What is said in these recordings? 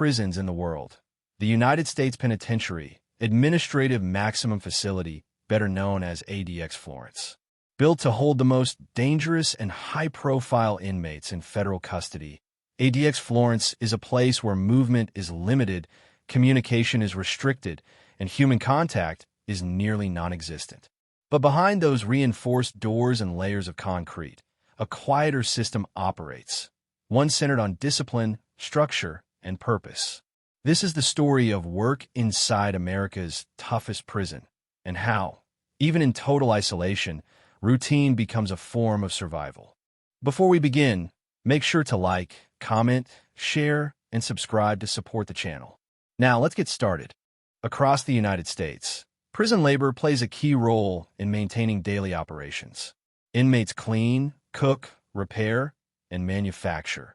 prisons in the world. The United States Penitentiary, Administrative Maximum Facility, better known as ADX Florence. Built to hold the most dangerous and high-profile inmates in federal custody, ADX Florence is a place where movement is limited, communication is restricted, and human contact is nearly non-existent. But behind those reinforced doors and layers of concrete, a quieter system operates, one centered on discipline, structure, and purpose. This is the story of work inside America's toughest prison, and how, even in total isolation, routine becomes a form of survival. Before we begin, make sure to like, comment, share, and subscribe to support the channel. Now, let's get started. Across the United States, prison labor plays a key role in maintaining daily operations. Inmates clean, cook, repair, and manufacture,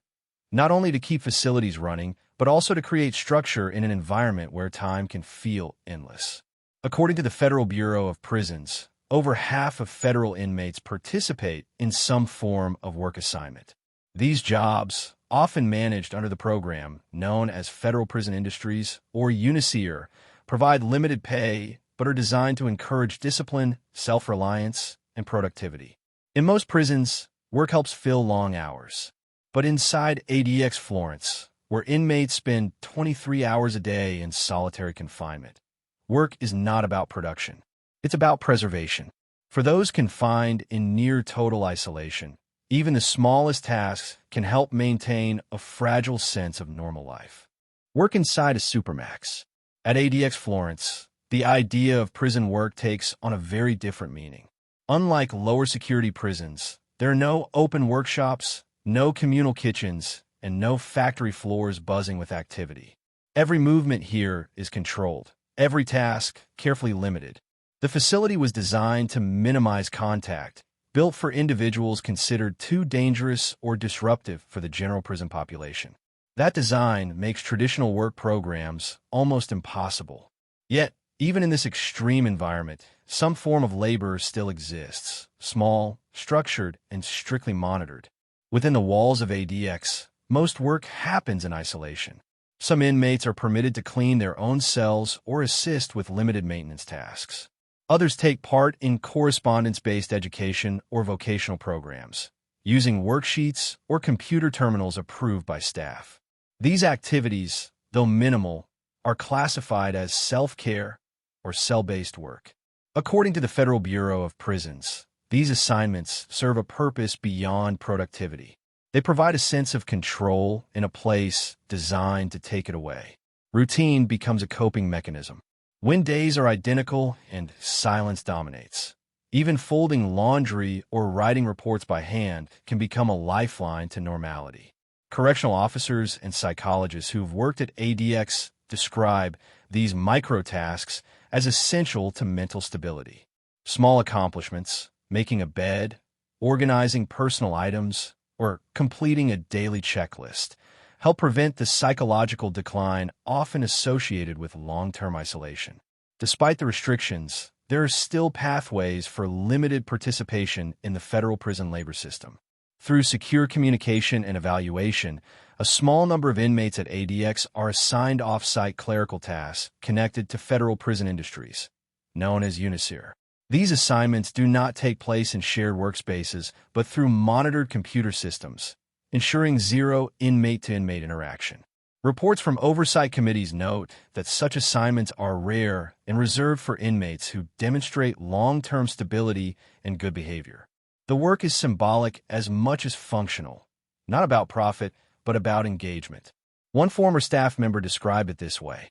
not only to keep facilities running, but also to create structure in an environment where time can feel endless. According to the Federal Bureau of Prisons, over half of federal inmates participate in some form of work assignment. These jobs, often managed under the program known as Federal Prison Industries or UNICER, provide limited pay but are designed to encourage discipline, self-reliance, and productivity. In most prisons, work helps fill long hours. But inside ADX Florence, where inmates spend 23 hours a day in solitary confinement, work is not about production. It's about preservation. For those confined in near total isolation, even the smallest tasks can help maintain a fragile sense of normal life. Work inside a Supermax. At ADX Florence, the idea of prison work takes on a very different meaning. Unlike lower security prisons, there are no open workshops, no communal kitchens, and no factory floors buzzing with activity. Every movement here is controlled, every task carefully limited. The facility was designed to minimize contact, built for individuals considered too dangerous or disruptive for the general prison population. That design makes traditional work programs almost impossible. Yet, even in this extreme environment, some form of labor still exists, small, structured, and strictly monitored. Within the walls of ADX, most work happens in isolation. Some inmates are permitted to clean their own cells or assist with limited maintenance tasks. Others take part in correspondence-based education or vocational programs, using worksheets or computer terminals approved by staff. These activities, though minimal, are classified as self-care or cell-based work. According to the Federal Bureau of Prisons, these assignments serve a purpose beyond productivity. They provide a sense of control in a place designed to take it away. Routine becomes a coping mechanism. When days are identical and silence dominates, even folding laundry or writing reports by hand can become a lifeline to normality. Correctional officers and psychologists who've worked at ADX describe these micro-tasks as essential to mental stability. Small accomplishments, making a bed, organizing personal items, or completing a daily checklist, help prevent the psychological decline often associated with long-term isolation. Despite the restrictions, there are still pathways for limited participation in the federal prison labor system. Through secure communication and evaluation, a small number of inmates at ADX are assigned off-site clerical tasks connected to federal prison industries, known as UNICER. These assignments do not take place in shared workspaces, but through monitored computer systems, ensuring zero inmate-to-inmate interaction. Reports from oversight committees note that such assignments are rare and reserved for inmates who demonstrate long-term stability and good behavior. The work is symbolic as much as functional, not about profit, but about engagement. One former staff member described it this way: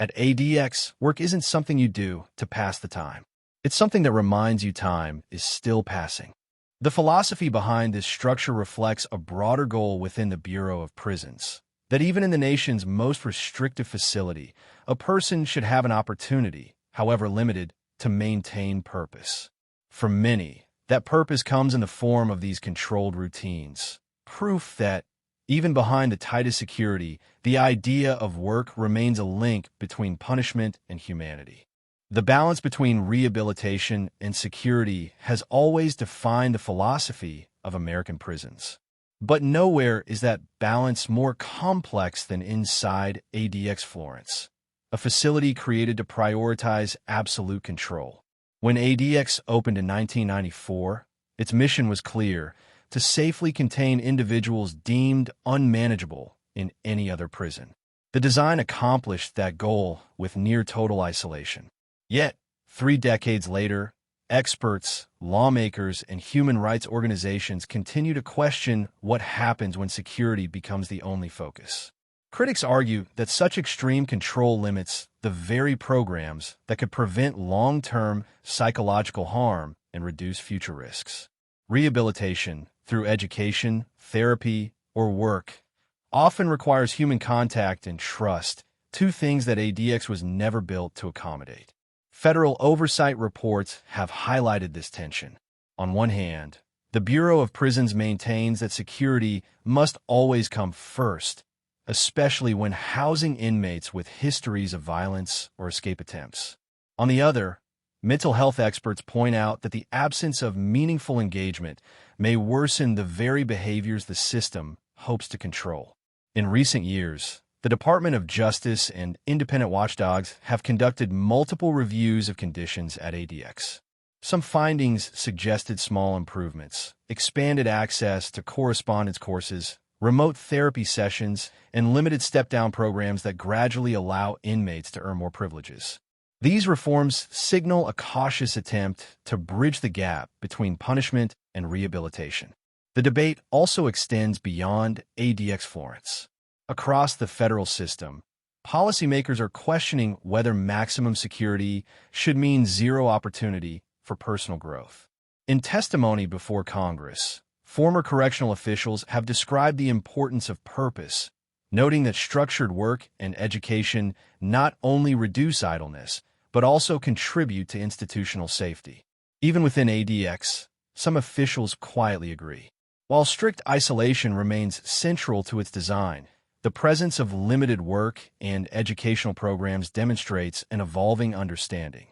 at ADX, work isn't something you do to pass the time. It's something that reminds you time is still passing. The philosophy behind this structure reflects a broader goal within the Bureau of Prisons, that even in the nation's most restrictive facility, a person should have an opportunity, however limited, to maintain purpose. For many, that purpose comes in the form of these controlled routines, proof that, even behind the tightest security, the idea of work remains a link between punishment and humanity. The balance between rehabilitation and security has always defined the philosophy of American prisons. But nowhere is that balance more complex than inside ADX Florence, a facility created to prioritize absolute control. When ADX opened in 1994, its mission was clear: to safely contain individuals deemed unmanageable in any other prison. The design accomplished that goal with near-total isolation. Yet, 3 decades later, experts, lawmakers, and human rights organizations continue to question what happens when security becomes the only focus. Critics argue that such extreme control limits the very programs that could prevent long-term psychological harm and reduce future risks. Rehabilitation, through education, therapy, or work, often requires human contact and trust, 2 things that ADX was never built to accommodate. Federal oversight reports have highlighted this tension. On one hand, the Bureau of Prisons maintains that security must always come first, especially when housing inmates with histories of violence or escape attempts. On the other, mental health experts point out that the absence of meaningful engagement may worsen the very behaviors the system hopes to control. In recent years, the Department of Justice and independent watchdogs have conducted multiple reviews of conditions at ADX. Some findings suggested small improvements: expanded access to correspondence courses, remote therapy sessions, and limited step-down programs that gradually allow inmates to earn more privileges. These reforms signal a cautious attempt to bridge the gap between punishment and rehabilitation. The debate also extends beyond ADX Florence. Across the federal system, policymakers are questioning whether maximum security should mean zero opportunity for personal growth. In testimony before Congress, former correctional officials have described the importance of purpose, noting that structured work and education not only reduce idleness, but also contribute to institutional safety. Even within ADX, some officials quietly agree. While strict isolation remains central to its design, the presence of limited work and educational programs demonstrates an evolving understanding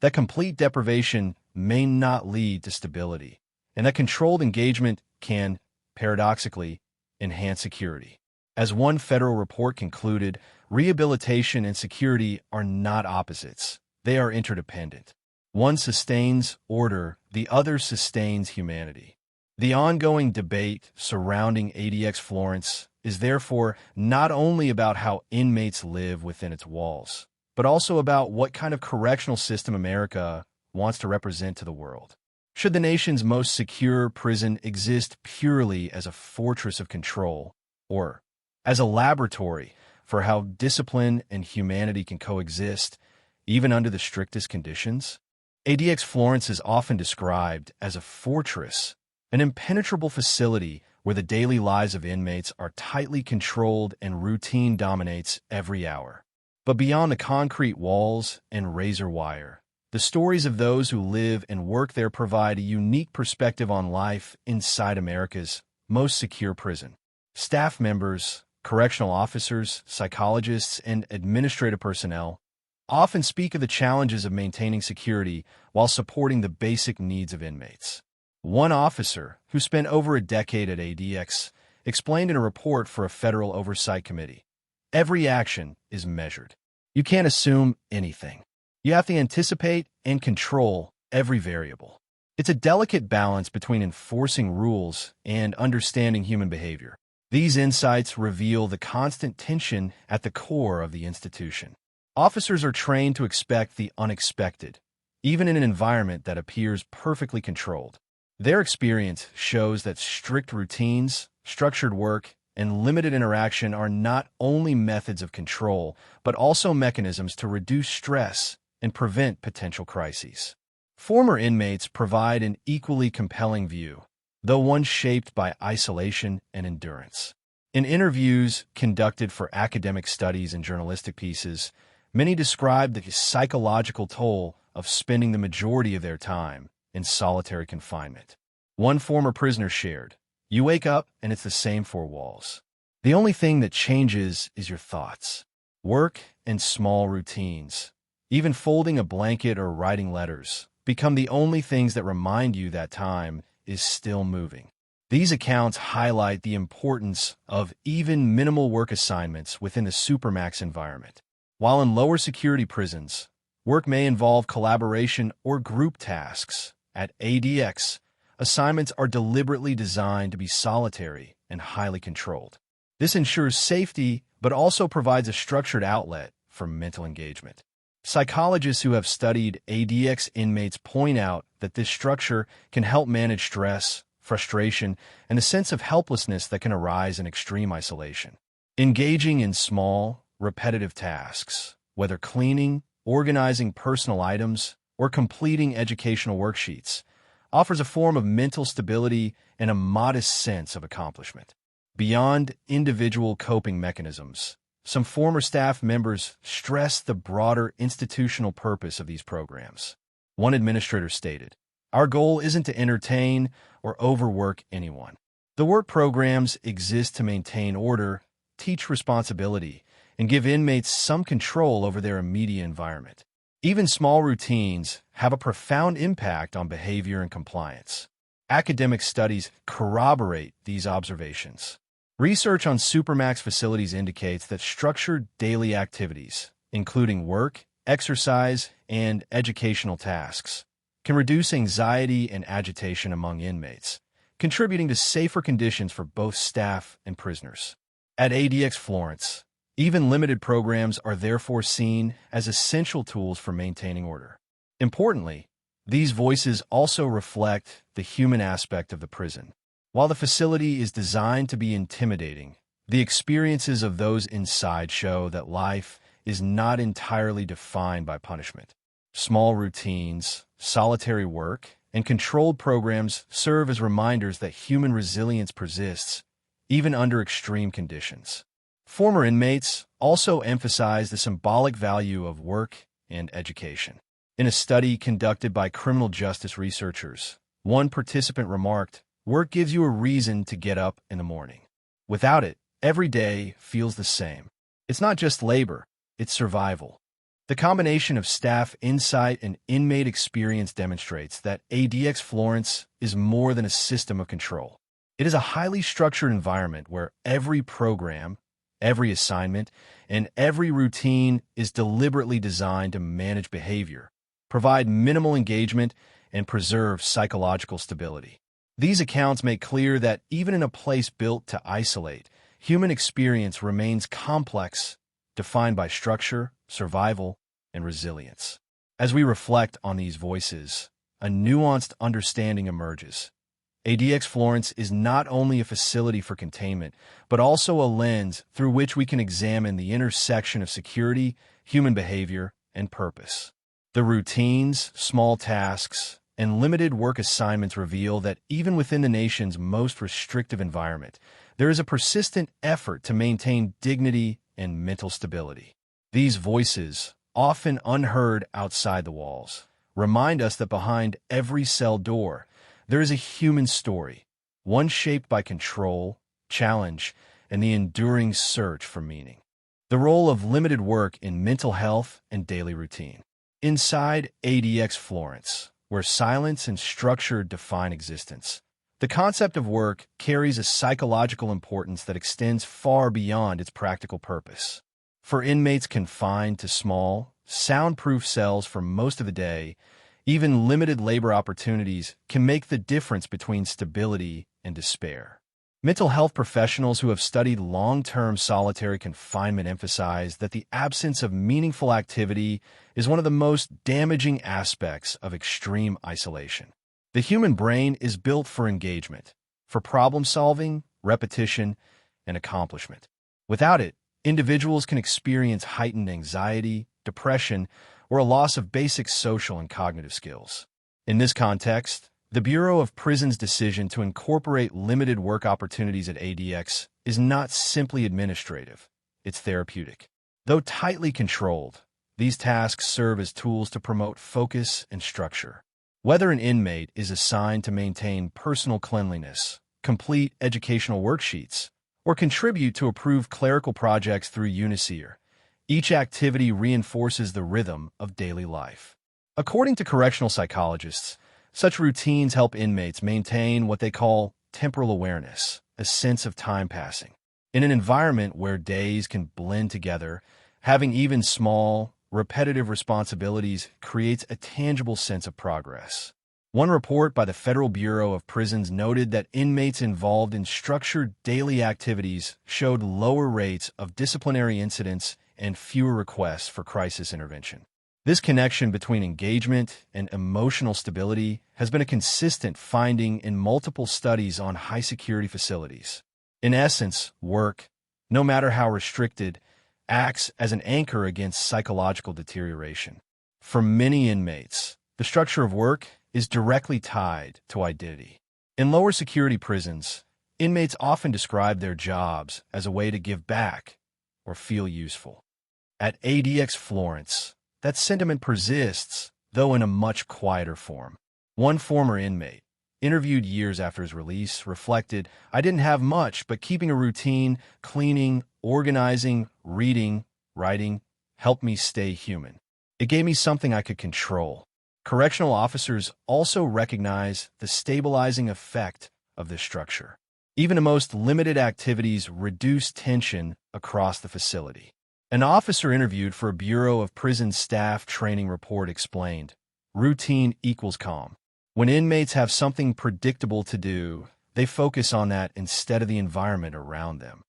that complete deprivation may not lead to stability, and that controlled engagement can, paradoxically, enhance security. As one federal report concluded, rehabilitation and security are not opposites. They are interdependent. One sustains order, the other sustains humanity. The ongoing debate surrounding ADX Florence is therefore not only about how inmates live within its walls, but also about what kind of correctional system America wants to represent to the world. Should the nation's most secure prison exist purely as a fortress of control, or as a laboratory for how discipline and humanity can coexist, even under the strictest conditions? ADX Florence is often described as a fortress, an impenetrable facility where the daily lives of inmates are tightly controlled and routine dominates every hour. But beyond the concrete walls and razor wire, the stories of those who live and work there provide a unique perspective on life inside America's most secure prison. Staff members, correctional officers, psychologists, and administrative personnel often speak of the challenges of maintaining security while supporting the basic needs of inmates. One officer, who spent over a decade at ADX, explained in a report for a federal oversight committee, "Every action is measured. You can't assume anything. You have to anticipate and control every variable." It's a delicate balance between enforcing rules and understanding human behavior. These insights reveal the constant tension at the core of the institution. Officers are trained to expect the unexpected, even in an environment that appears perfectly controlled. Their experience shows that strict routines, structured work, and limited interaction are not only methods of control, but also mechanisms to reduce stress and prevent potential crises. Former inmates provide an equally compelling view, though one shaped by isolation and endurance. In interviews conducted for academic studies and journalistic pieces, many describe the psychological toll of spending the majority of their time in solitary confinement. One former prisoner shared, "You wake up and it's the same 4 walls. The only thing that changes is your thoughts. Work and small routines, even folding a blanket or writing letters, become the only things that remind you that time is still moving." These accounts highlight the importance of even minimal work assignments within the Supermax environment. While in lower security prisons, work may involve collaboration or group tasks. At ADX, assignments are deliberately designed to be solitary and highly controlled. This ensures safety, but also provides a structured outlet for mental engagement. Psychologists who have studied ADX inmates point out that this structure can help manage stress, frustration, and a sense of helplessness that can arise in extreme isolation. Engaging in small, repetitive tasks, whether cleaning, organizing personal items, or completing educational worksheets, offers a form of mental stability and a modest sense of accomplishment. Beyond individual coping mechanisms, some former staff members stress the broader institutional purpose of these programs. One administrator stated, "Our goal isn't to entertain or overwork anyone. The work programs exist to maintain order, teach responsibility, and give inmates some control over their immediate environment. Even small routines have a profound impact on behavior and compliance." Academic studies corroborate these observations. Research on Supermax facilities indicates that structured daily activities, including work, exercise, and educational tasks, can reduce anxiety and agitation among inmates, contributing to safer conditions for both staff and prisoners. At ADX Florence, even limited programs are therefore seen as essential tools for maintaining order. Importantly, these voices also reflect the human aspect of the prison. While the facility is designed to be intimidating, the experiences of those inside show that life is not entirely defined by punishment. Small routines, solitary work, and controlled programs serve as reminders that human resilience persists, even under extreme conditions. Former inmates also emphasize the symbolic value of work and education. In a study conducted by criminal justice researchers, one participant remarked, "Work gives you a reason to get up in the morning. Without it, every day feels the same. It's not just labor, it's survival." The combination of staff insight and inmate experience demonstrates that ADX Florence is more than a system of control. It is a highly structured environment where every program, every assignment, and every routine is deliberately designed to manage behavior, provide minimal engagement, and preserve psychological stability. These accounts make clear that even in a place built to isolate, human experience remains complex, defined by structure, survival, and resilience. As we reflect on these voices, a nuanced understanding emerges. ADX Florence is not only a facility for containment, but also a lens through which we can examine the intersection of security, human behavior, and purpose. The routines, small tasks, and limited work assignments reveal that even within the nation's most restrictive environment, there is a persistent effort to maintain dignity and mental stability. These voices, often unheard outside the walls, remind us that behind every cell door, there is a human story, one shaped by control, challenge, and the enduring search for meaning. The role of limited work in mental health and daily routine. Inside ADX Florence, where silence and structure define existence, the concept of work carries a psychological importance that extends far beyond its practical purpose. For inmates confined to small, soundproof cells for most of the day, even limited labor opportunities can make the difference between stability and despair. Mental health professionals who have studied long-term solitary confinement emphasize that the absence of meaningful activity is one of the most damaging aspects of extreme isolation. The human brain is built for engagement, for problem-solving, repetition, and accomplishment. Without it, individuals can experience heightened anxiety, depression, or a loss of basic social and cognitive skills. In this context, the Bureau of Prisons' decision to incorporate limited work opportunities at ADX is not simply administrative, it's therapeutic. Though tightly controlled, these tasks serve as tools to promote focus and structure. Whether an inmate is assigned to maintain personal cleanliness, complete educational worksheets, or contribute to approved clerical projects through UNICER, each activity reinforces the rhythm of daily life. According to correctional psychologists, such routines help inmates maintain what they call temporal awareness, a sense of time passing. In an environment where days can blend together, having even small, repetitive responsibilities creates a tangible sense of progress. One report by the Federal Bureau of Prisons noted that inmates involved in structured daily activities showed lower rates of disciplinary incidents and fewer requests for crisis intervention. This connection between engagement and emotional stability has been a consistent finding in multiple studies on high-security facilities. In essence, work, no matter how restricted, acts as an anchor against psychological deterioration. For many inmates, the structure of work is directly tied to identity. In lower security prisons, inmates often describe their jobs as a way to give back or feel useful. At ADX Florence, that sentiment persists, though in a much quieter form. One former inmate, interviewed years after his release, reflected, "I didn't have much, but keeping a routine, cleaning, organizing, reading, writing, helped me stay human. It gave me something I could control." Correctional officers also recognize the stabilizing effect of this structure. Even the most limited activities reduce tension across the facility. An officer interviewed for a Bureau of Prison Staff training report explained, "Routine equals calm. When inmates have something predictable to do, they focus on that instead of the environment around them."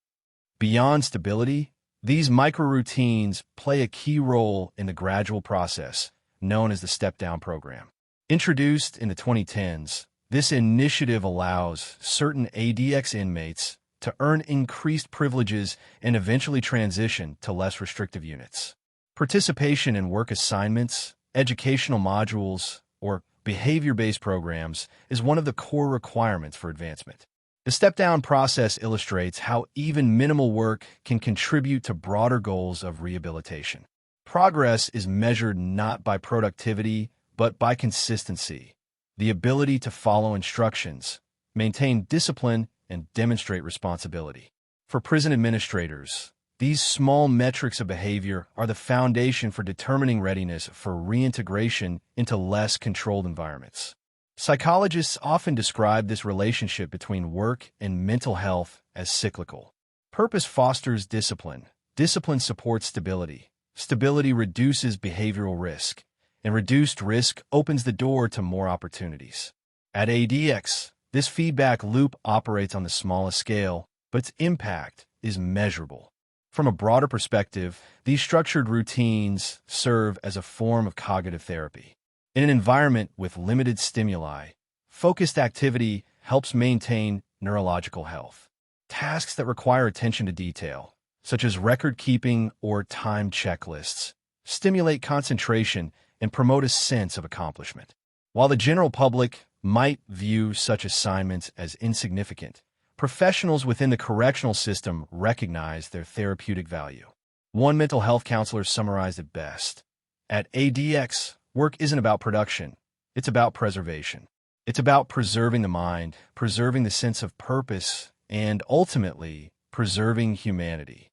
Beyond stability, these micro-routines play a key role in the gradual process, known as the step-down program. Introduced in the 2010s, this initiative allows certain ADX inmates to earn increased privileges and eventually transition to less restrictive units. Participation in work assignments, educational modules, or behavior-based programs is one of the core requirements for advancement. The step-down process illustrates how even minimal work can contribute to broader goals of rehabilitation. Progress is measured not by productivity, but by consistency, the ability to follow instructions, maintain discipline, and demonstrate responsibility. For prison administrators, these small metrics of behavior are the foundation for determining readiness for reintegration into less controlled environments. Psychologists often describe this relationship between work and mental health as cyclical. Purpose fosters discipline. Discipline supports stability. Stability reduces behavioral risk, and reduced risk opens the door to more opportunities. At ADX, this feedback loop operates on the smallest scale, but its impact is measurable. From a broader perspective, these structured routines serve as a form of cognitive therapy. In an environment with limited stimuli, focused activity helps maintain neurological health. Tasks that require attention to detail, such as record-keeping or time checklists, stimulate concentration and promote a sense of accomplishment. While the general public might view such assignments as insignificant, professionals within the correctional system recognize their therapeutic value. One mental health counselor summarized it best. At ADX, work isn't about production. It's about preservation. It's about preserving the mind, preserving the sense of purpose, and ultimately, preserving humanity.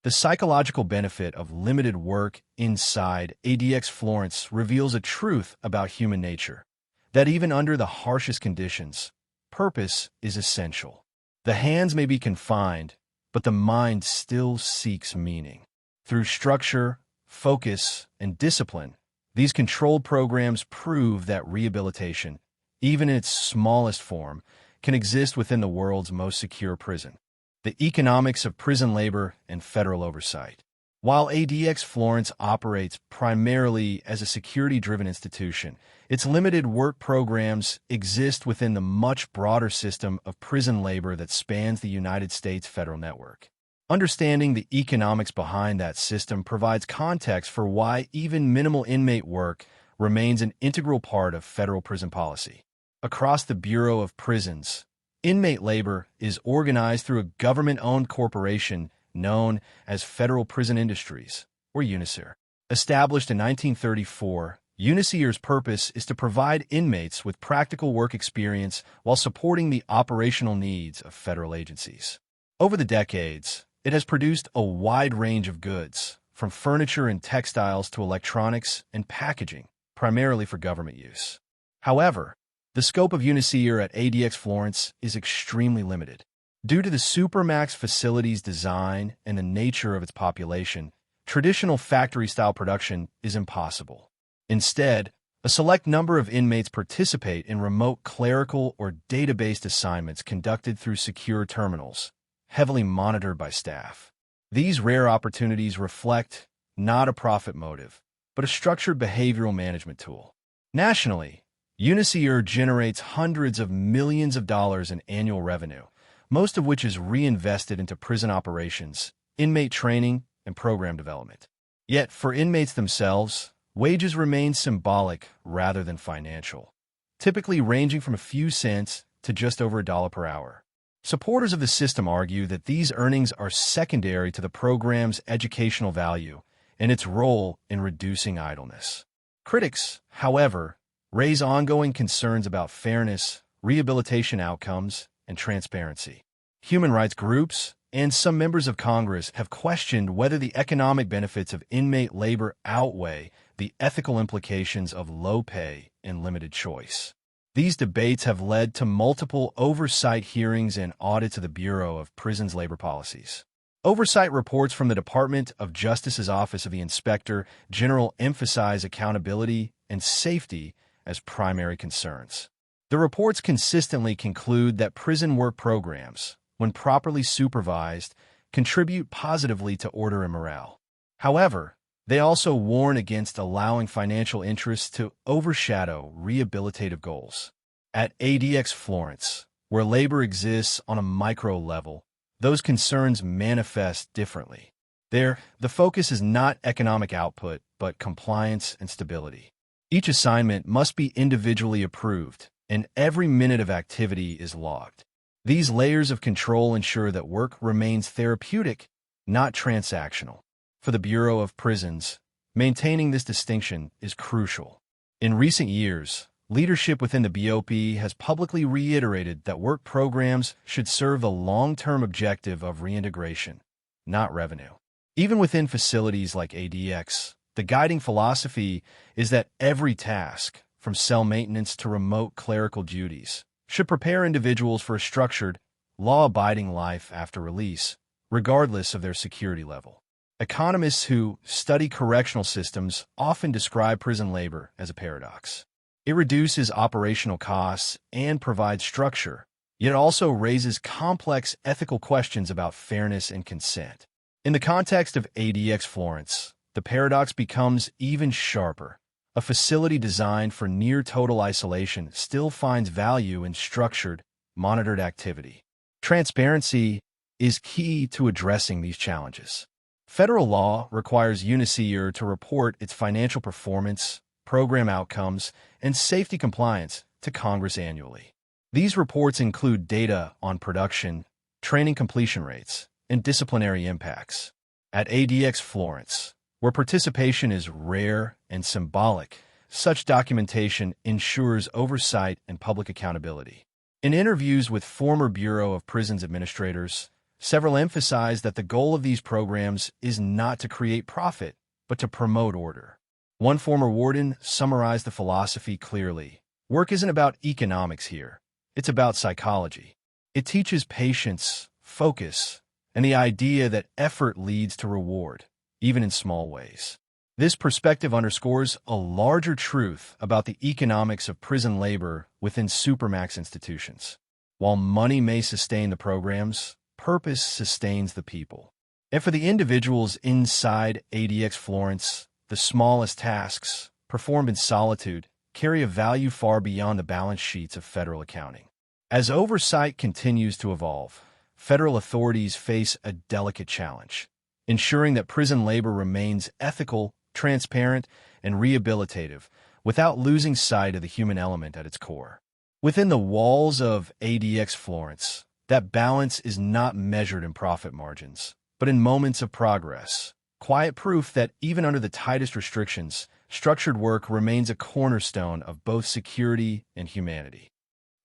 The psychological benefit of limited work inside ADX Florence reveals a truth about human nature, that even under the harshest conditions, purpose is essential. The hands may be confined, but the mind still seeks meaning. Through structure, focus, and discipline, these controlled programs prove that rehabilitation, even in its smallest form, can exist within the world's most secure prison. The economics of prison labor and federal oversight. While ADX Florence operates primarily as a security-driven institution, its limited work programs exist within the much broader system of prison labor that spans the United States federal network. Understanding the economics behind that system provides context for why even minimal inmate work remains an integral part of federal prison policy. Across the Bureau of Prisons, inmate labor is organized through a government-owned corporation known as Federal Prison Industries, or UNICER. Established in 1934, UNICER's purpose is to provide inmates with practical work experience while supporting the operational needs of federal agencies. Over the decades, it has produced a wide range of goods, from furniture and textiles to electronics and packaging, primarily for government use. However, The scope of UNICER at ADX Florence is extremely limited. Due to the Supermax facility's design and the nature of its population, traditional factory-style production is impossible. Instead, a select number of inmates participate in remote clerical or data-based assignments conducted through secure terminals, heavily monitored by staff. These rare opportunities reflect not a profit motive, but a structured behavioral management tool. Nationally, UNICER generates hundreds of millions of dollars in annual revenue, most of which is reinvested into prison operations, inmate training, and program development. Yet, for inmates themselves, wages remain symbolic rather than financial, typically ranging from a few cents to just over $1 per hour. Supporters of the system argue that these earnings are secondary to the program's educational value and its role in reducing idleness. Critics, however, raise ongoing concerns about fairness, rehabilitation outcomes, and transparency. Human rights groups and some members of Congress have questioned whether the economic benefits of inmate labor outweigh the ethical implications of low pay and limited choice. These debates have led to multiple oversight hearings and audits of the Bureau of Prisons labor policies. Oversight reports from the Department of Justice's Office of the Inspector General emphasize accountability and safety as primary concerns. The reports consistently conclude that prison work programs, when properly supervised, contribute positively to order and morale. However, they also warn against allowing financial interests to overshadow rehabilitative goals. At ADX Florence, where labor exists on a micro level, those concerns manifest differently. There, the focus is not economic output, but compliance and stability. Each assignment must be individually approved, and every minute of activity is logged. These layers of control ensure that work remains therapeutic, not transactional. For the Bureau of Prisons, maintaining this distinction is crucial. In recent years, leadership within the BOP has publicly reiterated that work programs should serve the long-term objective of reintegration, not revenue. Even within facilities like ADX, the guiding philosophy is that every task, from cell maintenance to remote clerical duties, should prepare individuals for a structured, law-abiding life after release, regardless of their security level. Economists who study correctional systems often describe prison labor as a paradox. It reduces operational costs and provides structure, yet also raises complex ethical questions about fairness and consent. In the context of ADX Florence, the paradox becomes even sharper. A facility designed for near-total isolation still finds value in structured, monitored activity. Transparency is key to addressing these challenges. Federal law requires UNICER to report its financial performance, program outcomes, and safety compliance to Congress annually. These reports include data on production, training completion rates, and disciplinary impacts. At ADX Florence, where participation is rare and symbolic, such documentation ensures oversight and public accountability. In interviews with former Bureau of Prisons administrators, several emphasize that the goal of these programs is not to create profit, but to promote order. One former warden summarized the philosophy clearly. Work isn't about economics here. It's about psychology. It teaches patience, focus, and the idea that effort leads to reward, even in small ways. This perspective underscores a larger truth about the economics of prison labor within Supermax institutions. While money may sustain the programs, purpose sustains the people. And for the individuals inside ADX Florence, the smallest tasks, performed in solitude, carry a value far beyond the balance sheets of federal accounting. As oversight continues to evolve, federal authorities face a delicate challenge, ensuring that prison labor remains ethical, transparent, and rehabilitative without losing sight of the human element at its core. Within the walls of ADX Florence, that balance is not measured in profit margins, but in moments of progress, quiet proof that even under the tightest restrictions, structured work remains a cornerstone of both security and humanity.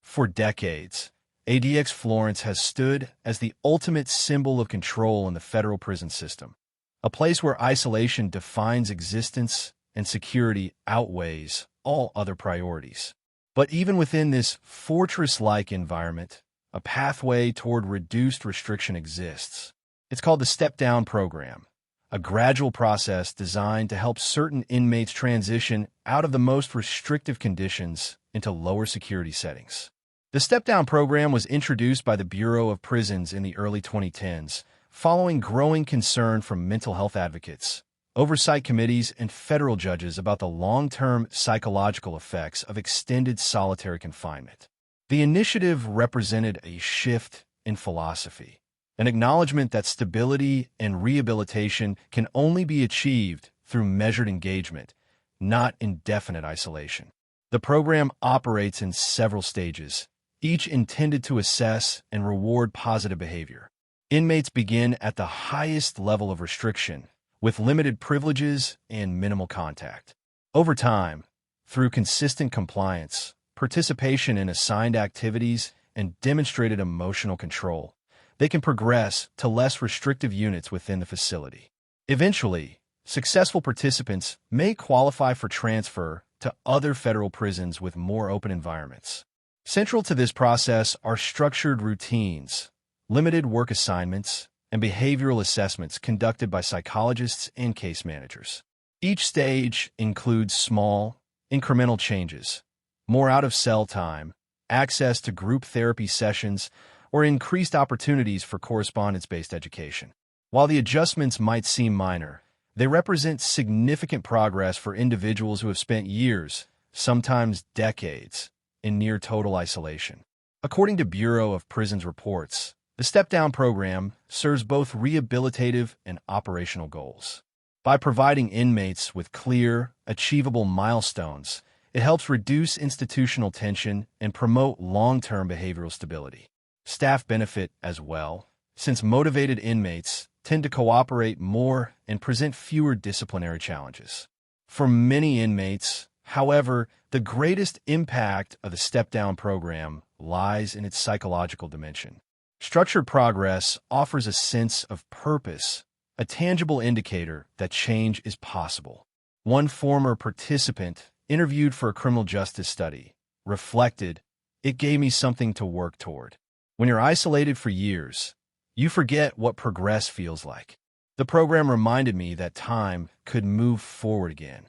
For decades, ADX Florence has stood as the ultimate symbol of control in the federal prison system, a place where isolation defines existence and security outweighs all other priorities. But even within this fortress-like environment, a pathway toward reduced restriction exists. It's called the step-down program, a gradual process designed to help certain inmates transition out of the most restrictive conditions into lower security settings. The step-down program was introduced by the Bureau of Prisons in the early 2010s, following growing concern from mental health advocates, oversight committees, and federal judges about the long-term psychological effects of extended solitary confinement. The initiative represented a shift in philosophy, an acknowledgement that stability and rehabilitation can only be achieved through measured engagement, not indefinite isolation. The program operates in several stages, each intended to assess and reward positive behavior. Inmates begin at the highest level of restriction, with limited privileges and minimal contact. Over time, through consistent compliance, participation in assigned activities, and demonstrated emotional control, they can progress to less restrictive units within the facility. Eventually, successful participants may qualify for transfer to other federal prisons with more open environments. Central to this process are structured routines, limited work assignments, and behavioral assessments conducted by psychologists and case managers. Each stage includes small, incremental changes, more out-of-cell time, access to group therapy sessions, or increased opportunities for correspondence-based education. While the adjustments might seem minor, they represent significant progress for individuals who have spent years, sometimes decades, in near-total isolation. According to Bureau of Prisons reports, the step-down program serves both rehabilitative and operational goals. By providing inmates with clear, achievable milestones, it helps reduce institutional tension and promote long-term behavioral stability. Staff benefit as well, since motivated inmates tend to cooperate more and present fewer disciplinary challenges. For many inmates, however, the greatest impact of the step-down program lies in its psychological dimension. Structured progress offers a sense of purpose, a tangible indicator that change is possible. One former participant, interviewed for a criminal justice study, reflected, "It gave me something to work toward." When you're isolated for years, you forget what progress feels like. The program reminded me that time could move forward again.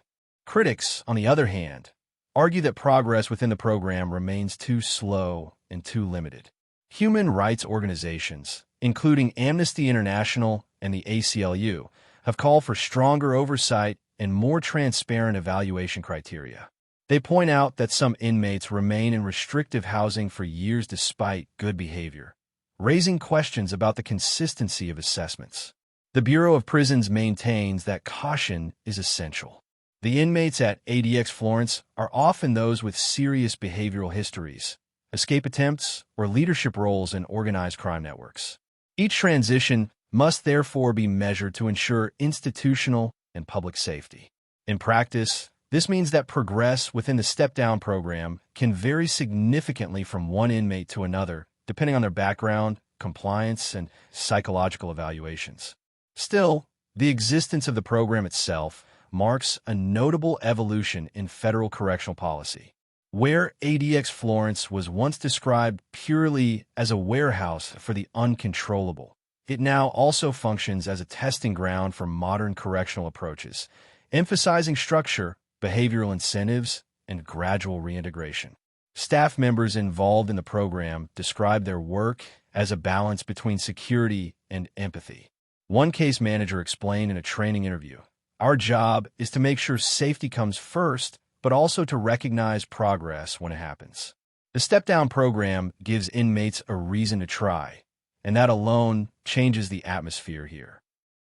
Critics, on the other hand, argue that progress within the program remains too slow and too limited. Human rights organizations, including Amnesty International and the ACLU, have called for stronger oversight and more transparent evaluation criteria. They point out that some inmates remain in restrictive housing for years despite good behavior, raising questions about the consistency of assessments. The Bureau of Prisons maintains that caution is essential. The inmates at ADX Florence are often those with serious behavioral histories, escape attempts, or leadership roles in organized crime networks. Each transition must therefore be measured to ensure institutional and public safety. In practice, this means that progress within the step-down program can vary significantly from one inmate to another, depending on their background, compliance, and psychological evaluations. Still, the existence of the program itself marks a notable evolution in federal correctional policy. Where ADX Florence was once described purely as a warehouse for the uncontrollable, it now also functions as a testing ground for modern correctional approaches, emphasizing structure, behavioral incentives, and gradual reintegration. Staff members involved in the program describe their work as a balance between security and empathy. One case manager explained in a training interview, "Our job is to make sure safety comes first, but also to recognize progress when it happens." The step-down program gives inmates a reason to try, and that alone changes the atmosphere here.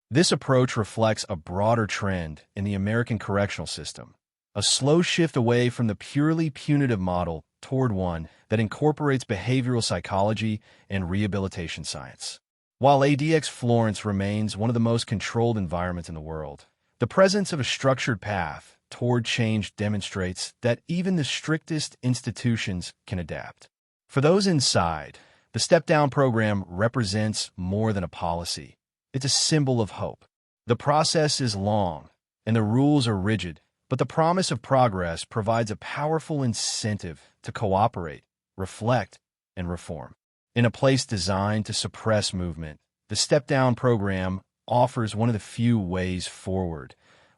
This approach reflects a broader trend in the American correctional system, a slow shift away from the purely punitive model toward one that incorporates behavioral psychology and rehabilitation science. While ADX Florence remains one of the most controlled environments in the world, the presence of a structured path toward change demonstrates that even the strictest institutions can adapt. For those inside, the step-down program represents more than a policy. It's a symbol of hope. The process is long, and the rules are rigid, But the promise of progress provides a powerful incentive to cooperate, reflect, and reform. In a place designed to suppress movement, the step-down program offers one of the few ways forward,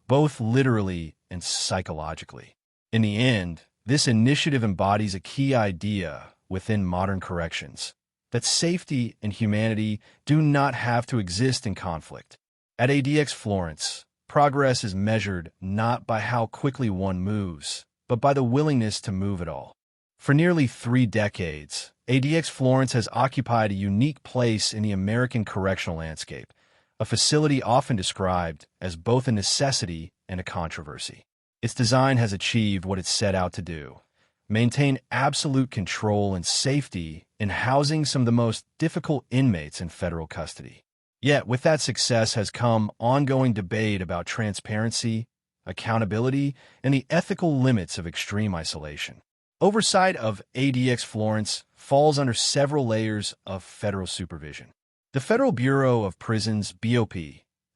both literally and psychologically. In the end, this initiative embodies a key idea within modern corrections, that safety and humanity do not have to exist in conflict. At ADX Florence, progress is measured not by how quickly one moves, but by the willingness to move at all. For nearly 3 decades, ADX Florence has occupied a unique place in the American correctional landscape, a facility often described as both a necessity and a controversy. Its design has achieved what it set out to do: maintain absolute control and safety in housing some of the most difficult inmates in federal custody. Yet, with that success has come ongoing debate about transparency, accountability, and the ethical limits of extreme isolation. Oversight of ADX Florence falls under several layers of federal supervision. The Federal Bureau of Prisons, BOP,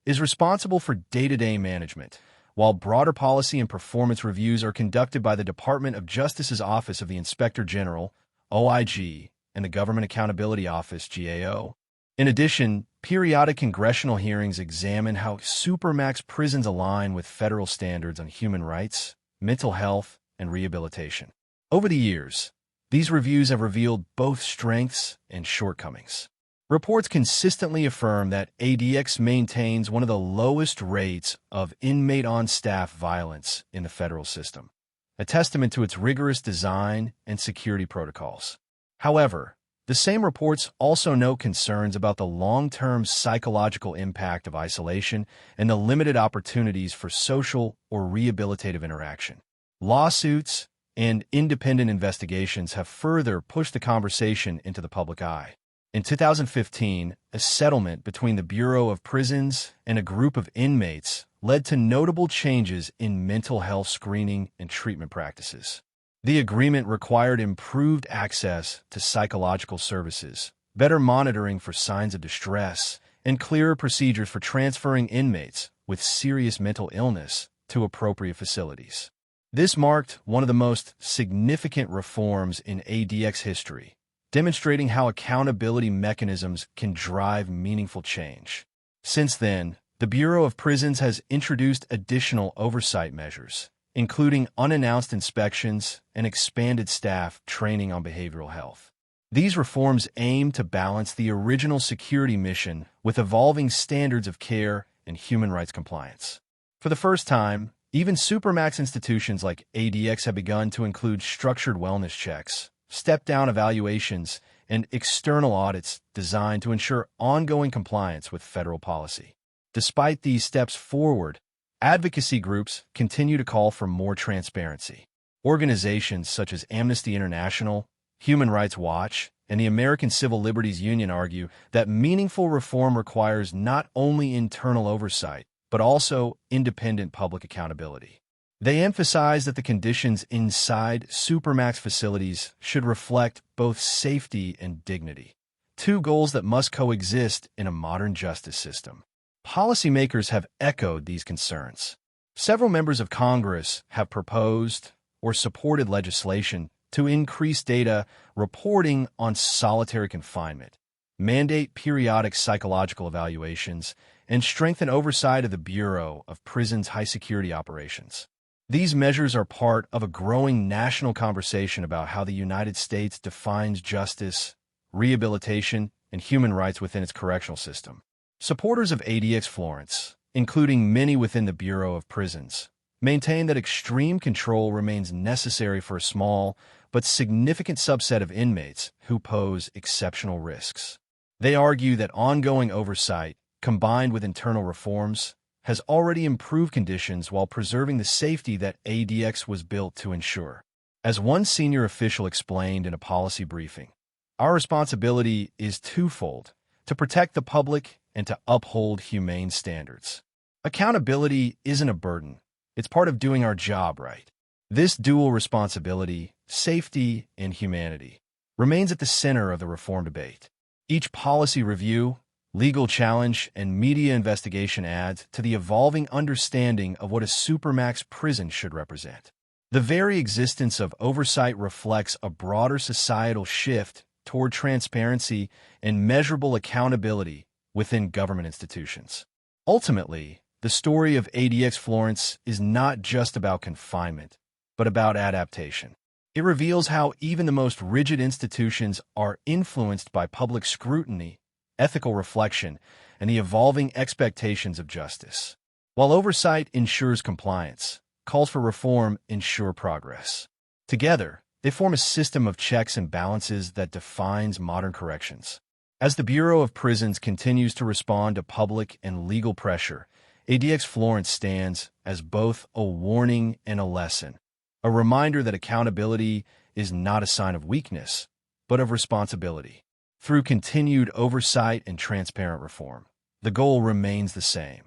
is responsible for day-to-day management, while broader policy and performance reviews are conducted by the Department of Justice's Office of the Inspector General, OIG, and the Government Accountability Office, GAO. In addition, periodic congressional hearings examine how Supermax prisons align with federal standards on human rights, mental health, and rehabilitation. Over the years, these reviews have revealed both strengths and shortcomings. Reports consistently affirm that ADX maintains one of the lowest rates of inmate on-staff violence in the federal system, a testament to its rigorous design and security protocols. However, the same reports also note concerns about the long-term psychological impact of isolation and the limited opportunities for social or rehabilitative interaction. Lawsuits and independent investigations have further pushed the conversation into the public eye. In 2015, a settlement between the Bureau of Prisons and a group of inmates led to notable changes in mental health screening and treatment practices. The agreement required improved access to psychological services, better monitoring for signs of distress, and clearer procedures for transferring inmates with serious mental illness to appropriate facilities. This marked one of the most significant reforms in ADX history, demonstrating how accountability mechanisms can drive meaningful change. Since then, the Bureau of Prisons has introduced additional oversight measures, including unannounced inspections and expanded staff training on behavioral health. These reforms aim to balance the original security mission with evolving standards of care and human rights compliance. For the first time, even Supermax institutions like ADX have begun to include structured wellness checks, step-down evaluations, and external audits designed to ensure ongoing compliance with federal policy. Despite these steps forward, advocacy groups continue to call for more transparency. Organizations such as Amnesty International, Human Rights Watch, and the American Civil Liberties Union argue that meaningful reform requires not only internal oversight, but also independent public accountability. They emphasize that the conditions inside Supermax facilities should reflect both safety and dignity, 2 goals that must coexist in a modern justice system. Policymakers have echoed these concerns. Several members of Congress have proposed or supported legislation to increase data reporting on solitary confinement, mandate periodic psychological evaluations, and strengthen oversight of the Bureau of Prisons' high-security operations. These measures are part of a growing national conversation about how the United States defines justice, rehabilitation, and human rights within its correctional system. Supporters of ADX Florence, including many within the Bureau of Prisons, maintain that extreme control remains necessary for a small but significant subset of inmates who pose exceptional risks. They argue that ongoing oversight, combined with internal reforms, has already improved conditions while preserving the safety that ADX was built to ensure. As one senior official explained in a policy briefing, our responsibility is twofold: to protect the public and to uphold humane standards. Accountability isn't a burden. It's part of doing our job right. This dual responsibility, safety and humanity, remains at the center of the reform debate. Each policy review, legal challenge, and media investigation add to the evolving understanding of what a Supermax prison should represent. The very existence of Oversight reflects a broader societal shift toward transparency and measurable accountability within government institutions. Ultimately, the story of ADX Florence is not just about confinement, but about adaptation. It reveals how even the most rigid institutions are influenced by public scrutiny, ethical reflection, and the evolving expectations of justice. While Oversight ensures compliance, calls for reform ensure progress. Together, they form a system of checks and balances that defines modern corrections. As the Bureau of Prisons continues to respond to public and legal pressure, ADX Florence stands as both a warning and a lesson, a reminder that accountability is not a sign of weakness, but of responsibility. Through continued oversight and transparent reform, the goal remains the same: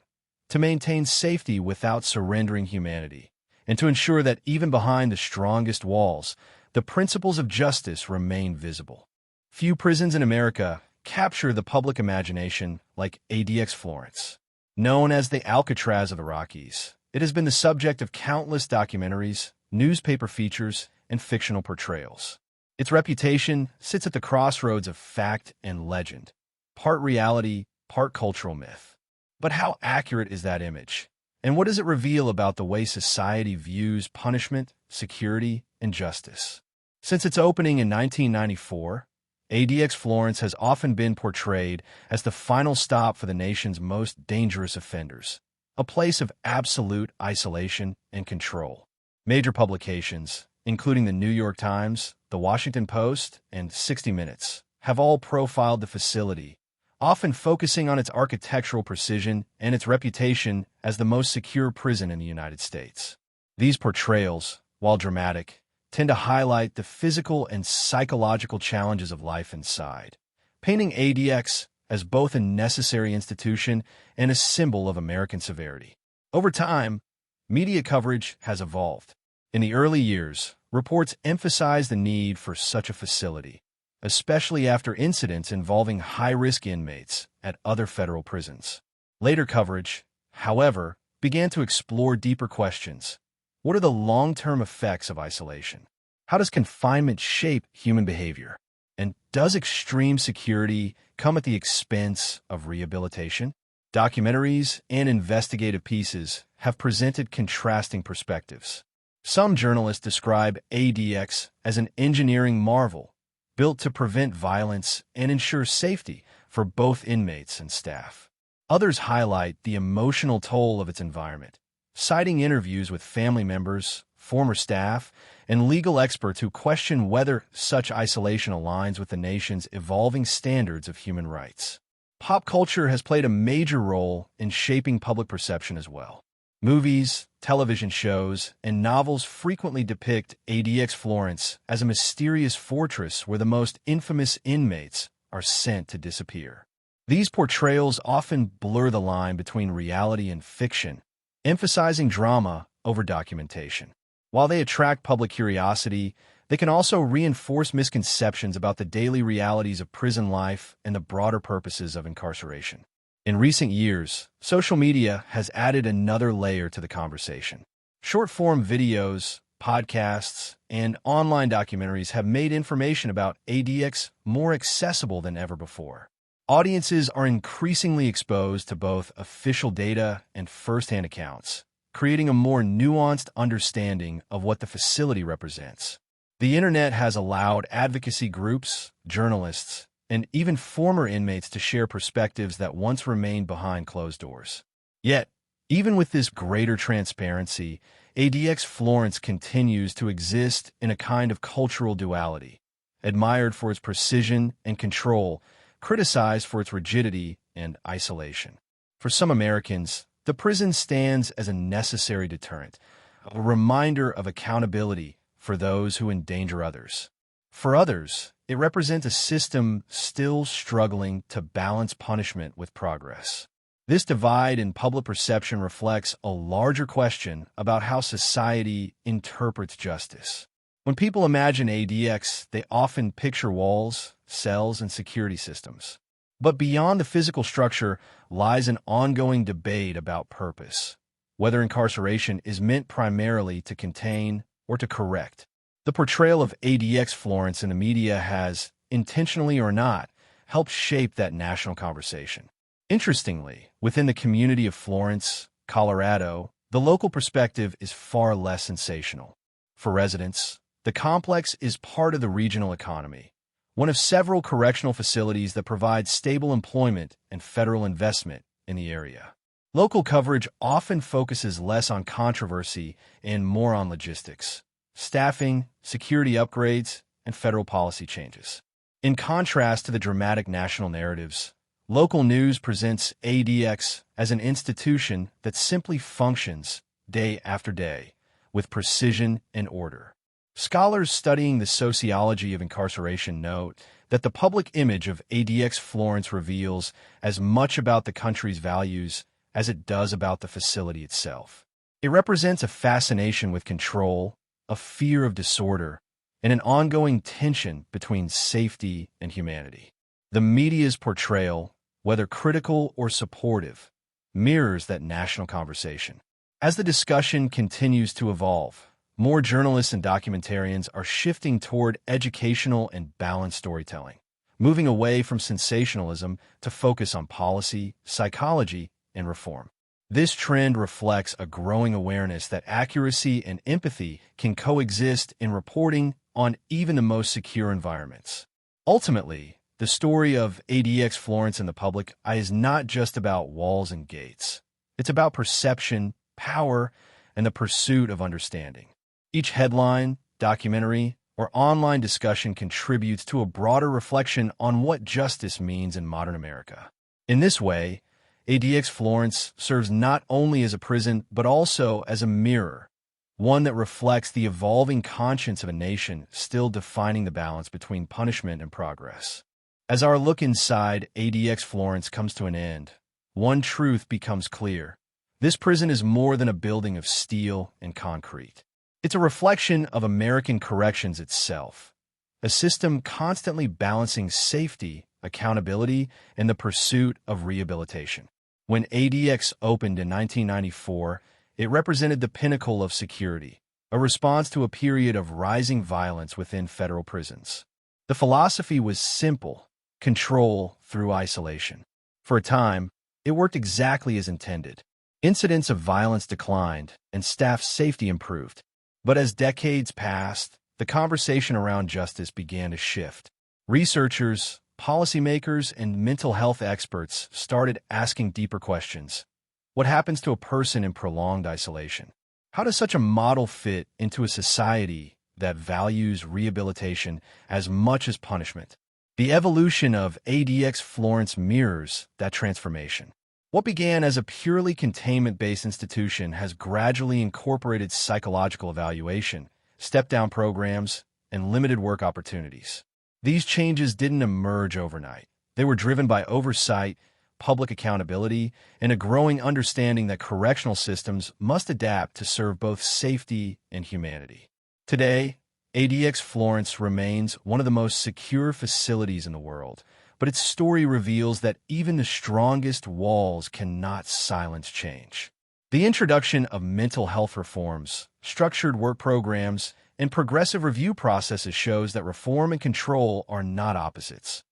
to maintain safety without surrendering humanity, and to ensure that even behind the strongest walls, the principles of justice remain visible. Few prisons in America capture the public imagination like ADX Florence. Known as the Alcatraz of the Rockies, it has been the subject of countless documentaries, newspaper features, and fictional portrayals. Its reputation sits at the crossroads of fact and legend, part reality, part cultural myth. But how accurate is that image? And what does it reveal about the way society views punishment, security, and justice? Since its opening in 1994, ADX Florence has often been portrayed as the final stop for the nation's most dangerous offenders, a place of absolute isolation and control. Major publications, including the New York Times, the Washington Post, and 60 Minutes, have all profiled the facility, often focusing on its architectural precision and its reputation as the most secure prison in the United States. These portrayals, while dramatic, tend to highlight the physical and psychological challenges of life inside, painting ADX as both a necessary institution and a symbol of American severity. Over time, media coverage has evolved. In the early years, reports emphasized the need for such a facility, especially after incidents involving high-risk inmates at other federal prisons. Later coverage, however, began to explore deeper questions. What are the long-term effects of isolation? How does confinement shape human behavior? And does extreme security come at the expense of rehabilitation? Documentaries and investigative pieces have presented contrasting perspectives. Some journalists describe ADX as an engineering marvel, built to prevent violence and ensure safety for both inmates and staff. Others highlight the emotional toll of its environment, citing interviews with family members, former staff, and legal experts who question whether such isolation aligns with the nation's evolving standards of human rights. Pop culture has played a major role in shaping public perception as well. Movies, television shows, and novels frequently depict ADX Florence as a mysterious fortress where the most infamous inmates are sent to disappear. These portrayals often blur the line between reality and fiction, emphasizing drama over documentation. While they attract public curiosity, they can also reinforce misconceptions about the daily realities of prison life and the broader purposes of incarceration. In recent years, social media has added another layer to the conversation. Short-form videos, podcasts, and online documentaries have made information about ADX more accessible than ever before. Audiences are increasingly exposed to both official data and first-hand accounts, creating a more nuanced understanding of what the facility represents. The internet has allowed advocacy groups, journalists, and even former inmates to share perspectives that once remained behind closed doors. Yet, even with this greater transparency, ADX Florence continues to exist in a kind of cultural duality, admired for its precision and control, criticized for its rigidity and isolation. For some Americans, the prison stands as a necessary deterrent, a reminder of accountability for those who endanger others. For others, it represents a system still struggling to balance punishment with progress. This divide in public perception reflects a larger question about how society interprets justice. When people imagine ADX, they often picture walls, cells, and security systems. But beyond the physical structure lies an ongoing debate about purpose, whether incarceration is meant primarily to contain or to correct. The portrayal of ADX Florence in the media has, intentionally or not, helped shape that national conversation. Interestingly, within the community of Florence, Colorado, the local perspective is far less sensational. For residents, the complex is part of the regional economy, one of several correctional facilities that provide stable employment and federal investment in the area. Local coverage often focuses less on controversy and more on logistics, staffing, security upgrades, and federal policy changes. In contrast to the dramatic national narratives, local news presents ADX as an institution that simply functions day after day with precision and order. Scholars studying the sociology of incarceration note that the public image of ADX Florence reveals as much about the country's values as it does about the facility itself. It represents a fascination with control, a fear of disorder, and an ongoing tension between safety and humanity. The media's portrayal, whether critical or supportive, mirrors that national conversation. As the discussion continues to evolve, more journalists and documentarians are shifting toward educational and balanced storytelling, moving away from sensationalism to focus on policy, psychology, and reform. This trend reflects a growing awareness that accuracy and empathy can coexist in reporting on even the most secure environments. Ultimately, the story of ADX Florence in the public eye is not just about walls and gates. It's about perception, power, and the pursuit of understanding. Each headline, documentary, or online discussion contributes to a broader reflection on what justice means in modern America. In this way, ADX Florence serves not only as a prison, but also as a mirror, one that reflects the evolving conscience of a nation still defining the balance between punishment and progress. As our look inside ADX Florence comes to an end, one truth becomes clear. This prison is more than a building of steel and concrete. It's a reflection of American corrections itself, a system constantly balancing safety, accountability, and the pursuit of rehabilitation. When ADX opened in 1994, it represented the pinnacle of security, a response to a period of rising violence within federal prisons. The philosophy was simple: control through isolation. For a time, it worked exactly as intended. Incidents of violence declined, and staff safety improved. But as decades passed, the conversation around justice began to shift. Researchers, policymakers, and mental health experts started asking deeper questions. What happens to a person in prolonged isolation? How does such a model fit into a society that values rehabilitation as much as punishment? The evolution of ADX Florence mirrors that transformation. What began as a purely containment-based institution has gradually incorporated psychological evaluation, step-down programs, and limited work opportunities. These changes didn't emerge overnight. They were driven by oversight, public accountability, and a growing understanding that correctional systems must adapt to serve both safety and humanity. Today, ADX Florence remains one of the most secure facilities in the world, but its story reveals that even the strongest walls cannot silence change. The introduction of mental health reforms, structured work programs, and progressive review processes shows that reform and control are not opposites.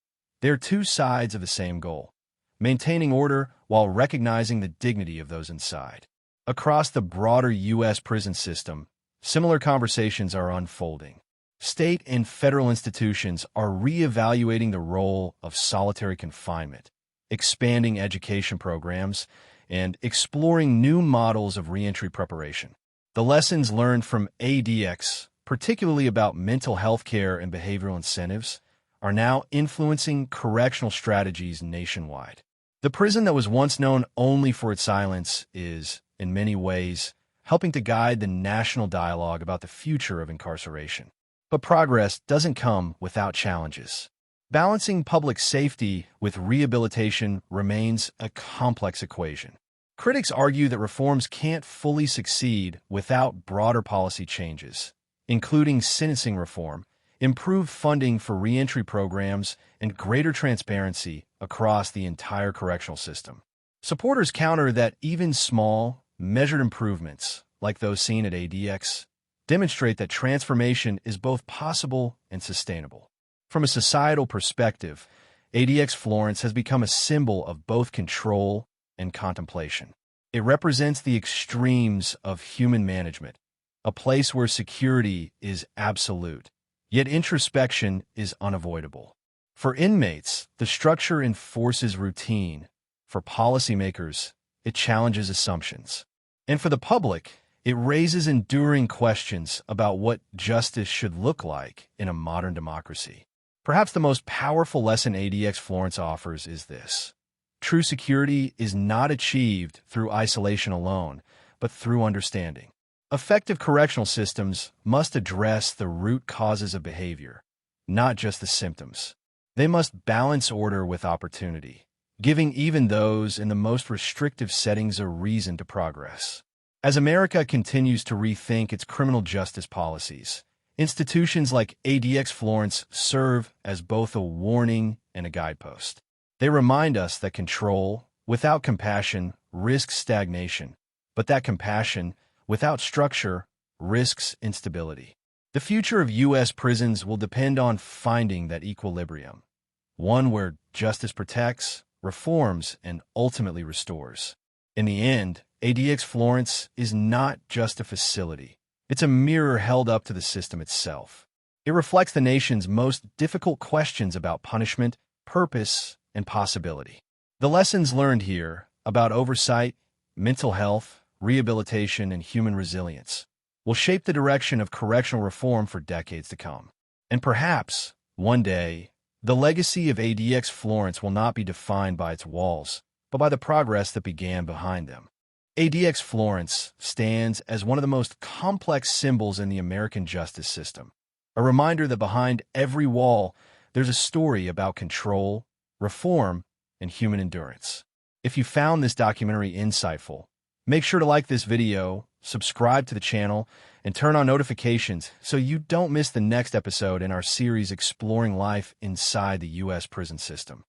They are two sides of the same goal: maintaining order while recognizing the dignity of those inside. Across the broader U.S. prison system, similar conversations are unfolding. State and federal institutions are reevaluating the role of solitary confinement, expanding education programs, and exploring new models of reentry preparation. The lessons learned from ADX, particularly about mental health care and behavioral incentives, are now influencing correctional strategies nationwide. The prison that was once known only for its silence is, in many ways, helping to guide the national dialogue about the future of incarceration. But progress doesn't come without challenges. Balancing public safety with rehabilitation remains a complex equation. Critics argue that reforms can't fully succeed without broader policy changes, including sentencing reform, improved funding for reentry programs, and greater transparency across the entire correctional system. Supporters counter that even small, measured improvements, like those seen at ADX, demonstrate that transformation is both possible and sustainable. From a societal perspective, ADX Florence has become a symbol of both control and contemplation. It represents the extremes of human management, a place where security is absolute, yet introspection is unavoidable. For inmates, the structure enforces routine. For policymakers, it challenges assumptions. And for the public, it raises enduring questions about what justice should look like in a modern democracy. Perhaps the most powerful lesson ADX Florence offers is this: true security is not achieved through isolation alone, but through understanding. Effective correctional systems must address the root causes of behavior, not just the symptoms. They must balance order with opportunity, giving even those in the most restrictive settings a reason to progress. As America continues to rethink its criminal justice policies, institutions like ADX Florence serve as both a warning and a guidepost. They remind us that control, without compassion, risks stagnation, but that compassion, without structure, risks instability. The future of U.S. prisons will depend on finding that equilibrium, one where justice protects, reforms, and ultimately restores. In the end, ADX Florence is not just a facility. It's a mirror held up to the system itself. It reflects the nation's most difficult questions about punishment, purpose, and possibility. The lessons learned here about oversight, mental health, rehabilitation, and human resilience will shape the direction of correctional reform for decades to come. And perhaps, one day, the legacy of ADX Florence will not be defined by its walls, but by the progress that began behind them. ADX Florence stands as one of the most complex symbols in the American justice system, a reminder that behind every wall, there's a story about control, reform, and human endurance. If you found this documentary insightful, make sure to like this video, subscribe to the channel, and turn on notifications so you don't miss the next episode in our series exploring life inside the U.S. prison system.